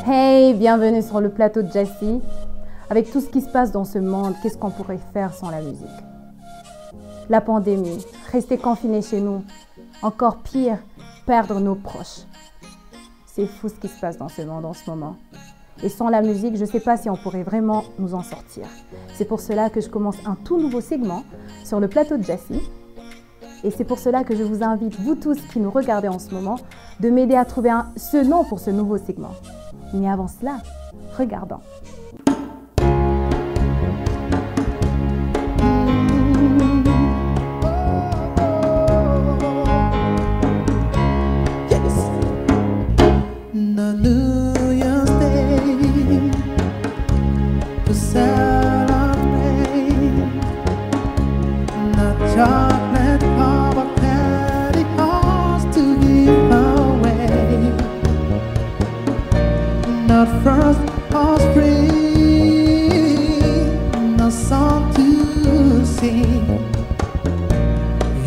Hey, bienvenue sur le plateau de Jessie. Avec tout ce qui se passe dans ce monde, qu'est-ce qu'on pourrait faire sans la musique? La pandémie, rester confiné chez nous, encore pire, perdre nos proches. C'est fou ce qui se passe dans ce monde en ce moment. Et sans la musique, je ne sais pas si on pourrait vraiment nous en sortir. C'est pour cela que je commence un tout nouveau segment sur le plateau de Jessie. Et c'est pour cela que je vous invite, vous tous qui nous regardez en ce moment, de m'aider à trouver ce nom pour ce nouveau segment. Mais avant cela, regardons.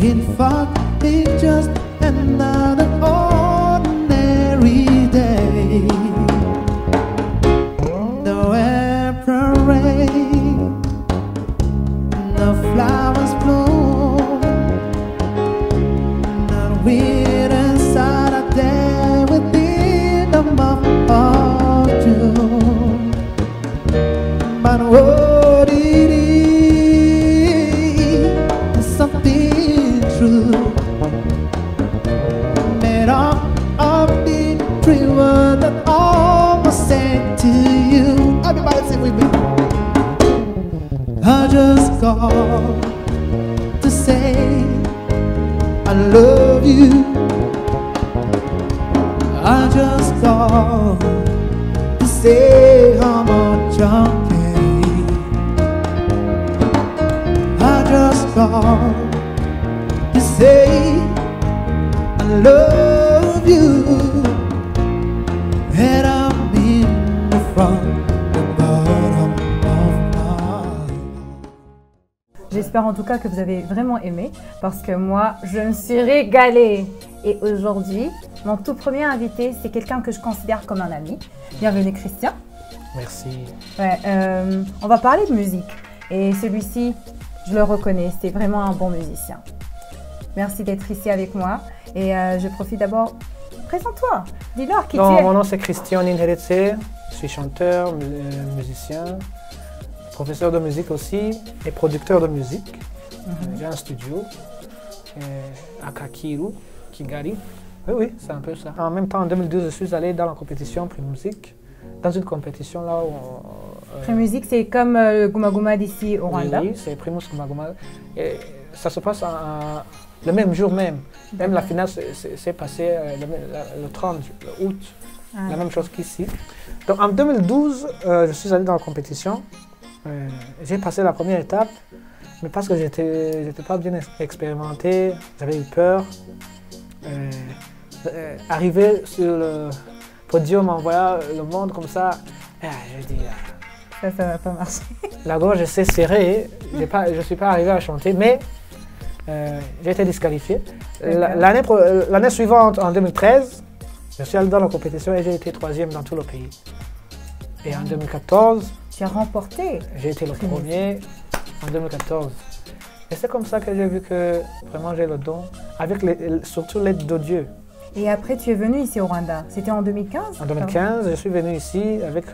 In fact, it's just another ordinary day. No April rain, no flowers bloom, not winter Saturday within the month of June. But what it is something true, made up of the dream that almost said to you. Everybody sing with me. I just called to say I love you. I just called to say how much I care. I just called to say I love you, and I mean it from the bottom of my heart. J'espère en tout cas que vous avez vraiment aimé, parce que moi, je me suis régalée. Et aujourd'hui, mon tout premier invité, c'est quelqu'un que je considère comme un ami. Bienvenue Christian. Merci. Ouais, on va parler de musique. Et celui-ci, je le reconnais, c'est vraiment un bon musicien. Merci d'être ici avec moi. Et je profite d'abord. Présente-toi. Dis-leur qui tu es. Mon nom c'est Christian Ninheretse. Je suis chanteur, musicien, professeur de musique aussi et producteur de musique. J'ai un studio à Kakiru, Kigali. Oui, c'est un peu ça. En même temps, en 2012, je suis allé dans la compétition Prix Musique. Dans une compétition là où Prix Musique, c'est comme le Guma Guma d'ici au Rwanda. Oui, c'est Primus Guma Guma. Et ça se passe le même jour même. Même la finale s'est passée le 30 août. La même chose qu'ici. Donc en 2012, je suis allé dans la compétition. J'ai passé la première étape, mais parce que j'étais pas bien expérimenté, j'avais eu peur. Arrivé sur le podium en voyant le monde comme ça, je dis... Ça va pas marcher. La gorge s'est serrée, je ne suis pas arrivé à chanter, mais j'ai été disqualifié. L'année suivante, en 2013, je suis allé dans la compétition et j'ai été 3e dans tout le pays. Et en 2014, tu as remporté. J'ai été le premier en 2014. Et c'est comme ça que j'ai vu que vraiment j'ai le don, avec surtout l'aide de Dieu. Et après, tu es venu ici au Rwanda. C'était en 2015? En 2015, je suis venu ici avec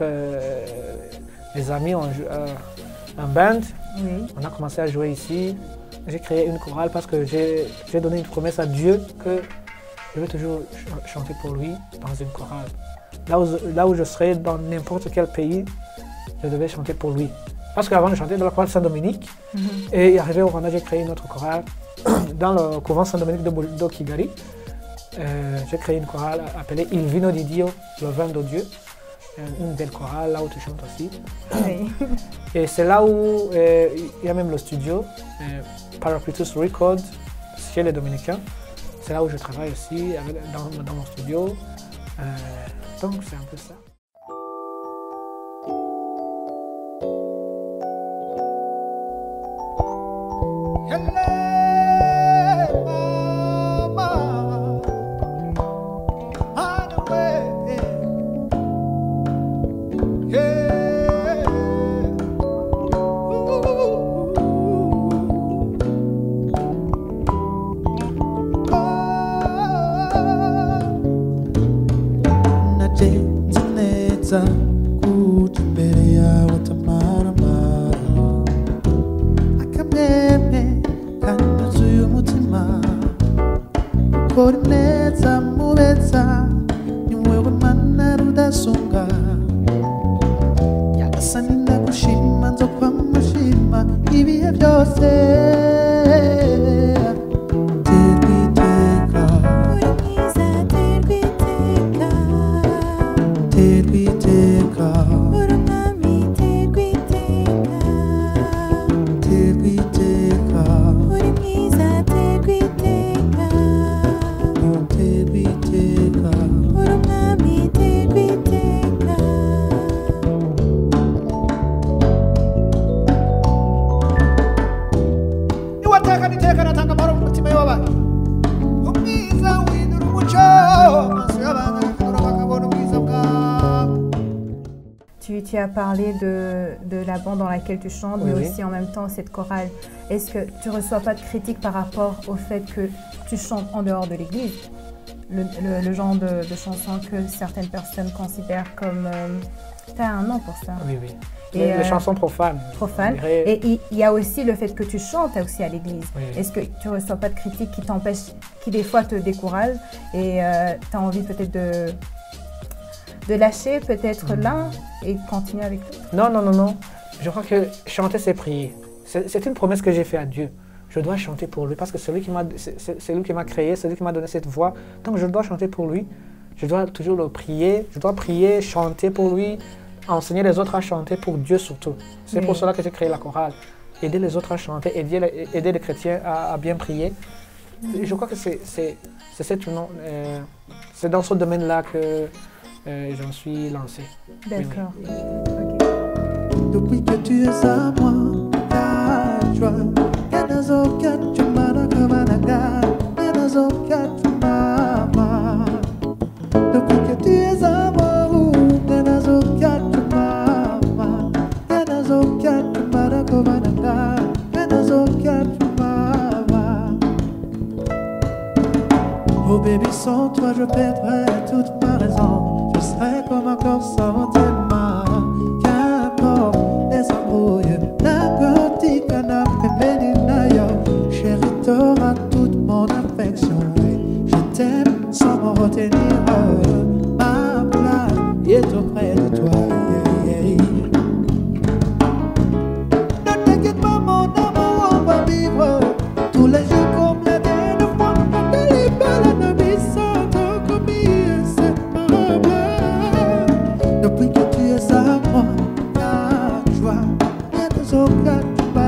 les amis, un band. Oui. On a commencé à jouer ici. J'ai créé une chorale parce que j'ai donné une promesse à Dieu que je vais toujours chanter pour lui dans une chorale. Là où je serai, dans n'importe quel pays, je devais chanter pour lui. Parce qu'avant, je chantais dans la chorale Saint-Dominique. Et arrivé au Rwanda, j'ai créé une autre chorale dans le couvent Saint-Dominique de Kigali. J'ai créé une chorale appelée Il Vino di Dio, le vin de Dieu. Une belle chorale, là où tu chantes aussi. Oui. Et c'est là où il y a même le studio, Paracletus Records, chez les Dominicains. C'est là où je travaille aussi, dans mon studio. Donc c'est un peu ça. neza kuja imbere yawe utamaramara akamwemwe kanuzuye umutima ukora neza mubeza ni wewe mana rudasonga yagasani ndagushima nzokwamushima ibihe byose Tu as parlé de la bande dans laquelle tu chantes, mais aussi en même temps cette chorale. Est-ce que tu ne reçois pas de critiques par rapport au fait que tu chantes en dehors de l'église? Le genre de chanson que certaines personnes considèrent comme... tu as un nom pour ça. Oui, oui. Et les chansons profanes. Profanes. Et il y a aussi le fait que tu chantes aussi à l'église. Oui. Est-ce que tu ne reçois pas de critiques qui t'empêchent, qui des fois te découragent et tu as envie peut-être de lâcher peut-être là et continuer avec tout? Non, non, non, non. Je crois que chanter, c'est prier. C'est une promesse que j'ai faite à Dieu. Je dois chanter pour lui parce que c'est lui qui m'a créé, c'est lui qui m'a donné cette voix. Donc je dois chanter pour lui. Je dois toujours le prier. Je dois prier, chanter pour lui, enseigner les autres à chanter pour Dieu surtout. C'est pour cela que j'ai créé la chorale. Aider les autres à chanter, aider les chrétiens à bien prier. Et je crois que c'est dans ce domaine-là que j'en suis lancé. D'accord. Oui. Okay. Depuis que tu es à moi, ta joie, depuis que tu es à moi, oh baby, sans toi je perdrais toute ma raison. Je serais comme un corps sans tes mains. Qu'importe les embrouilles, n'importe qui n'a fait béninayo. Chérie, t'auras toute mon affection. Je t'aime sans m'en retenir. Ma place est auprès de toi. Ne t'inquiète pas, mon amour, on va vivre tous les jours comme la dernière fois. Depuis que tu es à moi, ta joie, depuis que tu es à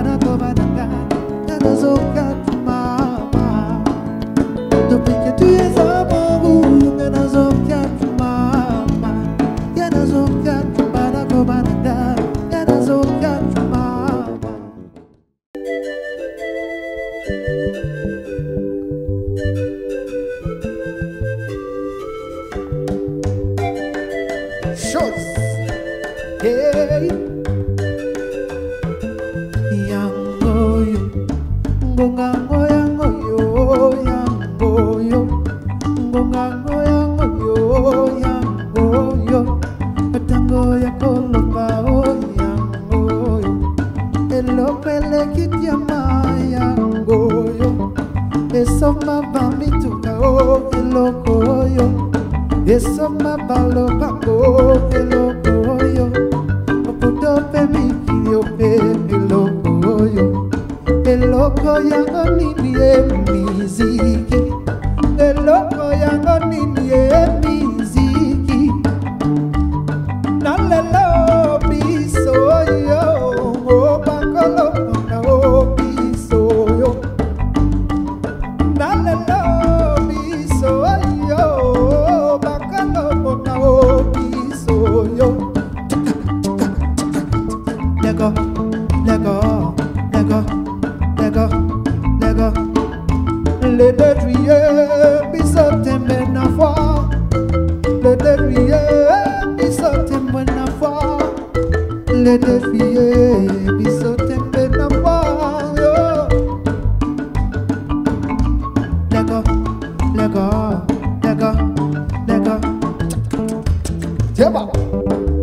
Lego.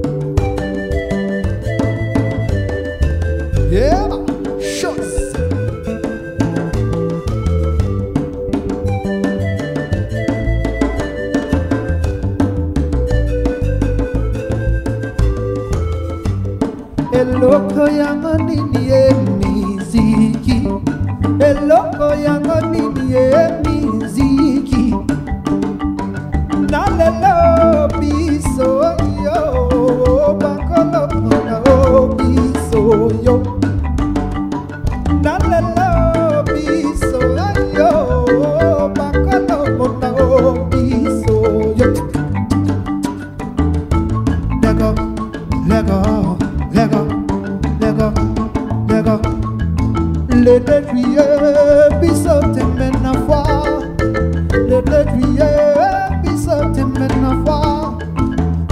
eloko yango nini ye miziki, eloko yango nini ye miziki. Nalelo biso yo, bakolo mona o biso yo. Nalelo biso yo, bakolo mona o biso yo. Lego, Lego, Lego, Lego, Lego. Le 2 juillet, biso te mena foi. Le 2 juillet, biso te mena foi.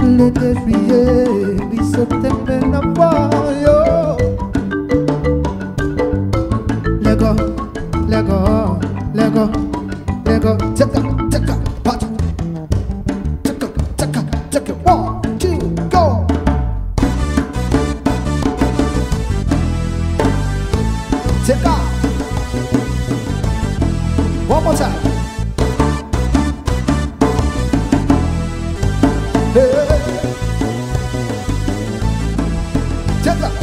Le 2 juillet, biso te mena foi yo. Lego, Lego, Lego, Lego. Taka, taka, pata. Taka, taka, taka. 1, 2, go. Take off. One more time. Hey. Take off.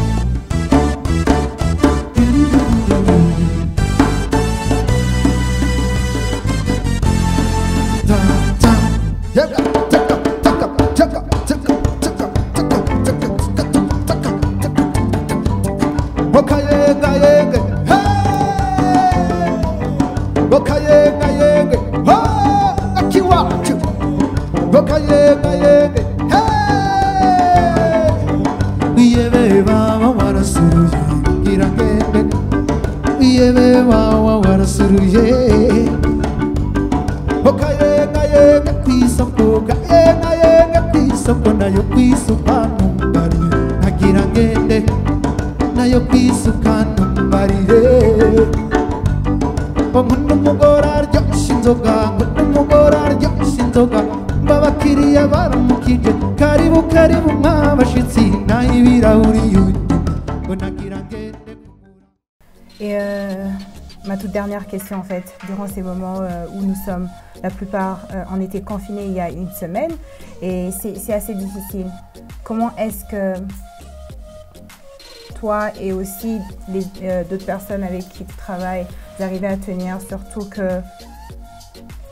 Take off. Karibu karibu mabashitsi naibirahuri yuti. Et ma toute dernière question en fait, durant ces moments où nous sommes, la plupart on était confinés il y a une semaine et c'est assez difficile. Comment est-ce que toi et aussi d'autres personnes avec qui tu travailles, vous arrivez à tenir, surtout que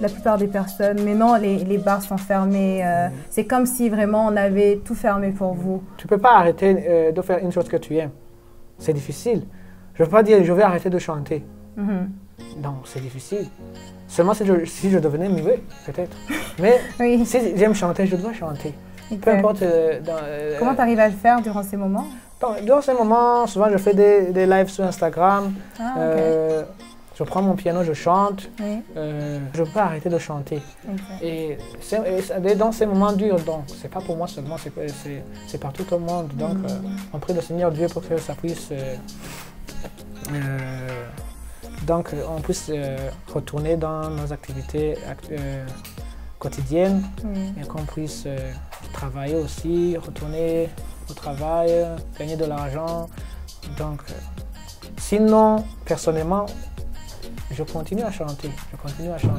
la plupart des personnes, maintenant les bars sont fermés, c'est comme si vraiment on avait tout fermé pour vous. Tu ne peux pas arrêter de faire une chose que tu aimes, c'est difficile. Je ne veux pas dire je vais arrêter de chanter. Non, c'est difficile. Seulement si je devenais muet, peut-être. Mais oui. Si j'aime chanter, je dois chanter. Exact. Peu importe. Comment tu arrives à le faire durant ces moments? Durant ces moments, souvent je fais des lives sur Instagram. Okay. Je prends mon piano, je chante. Oui. Je ne peux pas arrêter de chanter. Okay. Et dans ces moments durs, donc c'est pas pour moi seulement, c'est par tout le monde. Donc on prie le Seigneur Dieu pour que ça puisse on puisse retourner dans nos activités quotidiennes et qu'on puisse travailler aussi, retourner au travail, gagner de l'argent. Donc, sinon, personnellement, je continue à chanter.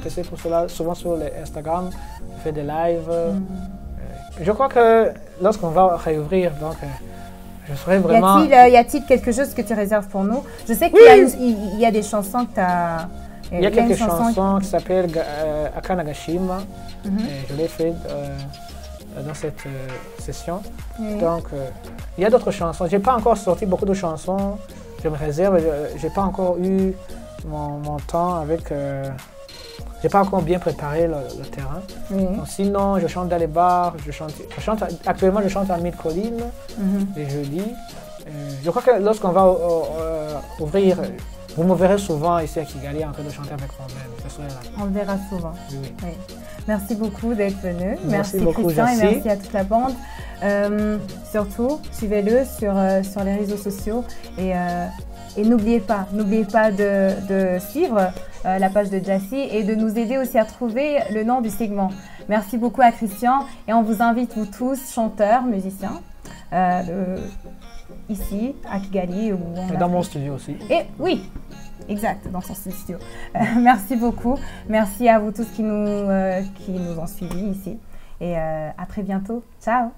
C'est pour cela, souvent sur Instagram, je fais des lives. Je crois que lorsqu'on va réouvrir, donc, je serai vraiment... Y a-t-il quelque chose que tu réserves pour nous? Je sais qu'il y a des chansons que tu as... Il y a quelques chansons qui s'appellent Akanagashima. Je l'ai fait dans cette session. Donc, il y a d'autres chansons. Je n'ai pas encore sorti beaucoup de chansons. Je me réserve. Je n'ai pas encore eu mon temps avec... J'ai pas encore bien préparé le terrain. Donc, sinon, je chante dans les bars. Actuellement, je chante à Mille-Collines les jeudis. Je crois que lorsqu'on va ouvrir, vous me verrez souvent ici à Kigali en train de chanter avec moi-même. On le verra souvent. Oui. Merci beaucoup d'être venu. Merci beaucoup, Christian, Jassi. Et merci à toute la bande. Surtout, suivez-le sur les réseaux sociaux et n'oubliez pas de suivre la page de Jassi et de nous aider aussi à trouver le nom du segment. Merci beaucoup à Christian et on vous invite vous tous, chanteurs, musiciens, ici à Kigali. Et dans mon studio aussi. Et oui, exact, dans son studio. Merci beaucoup. Merci à vous tous qui nous ont suivis ici. Et à très bientôt. Ciao.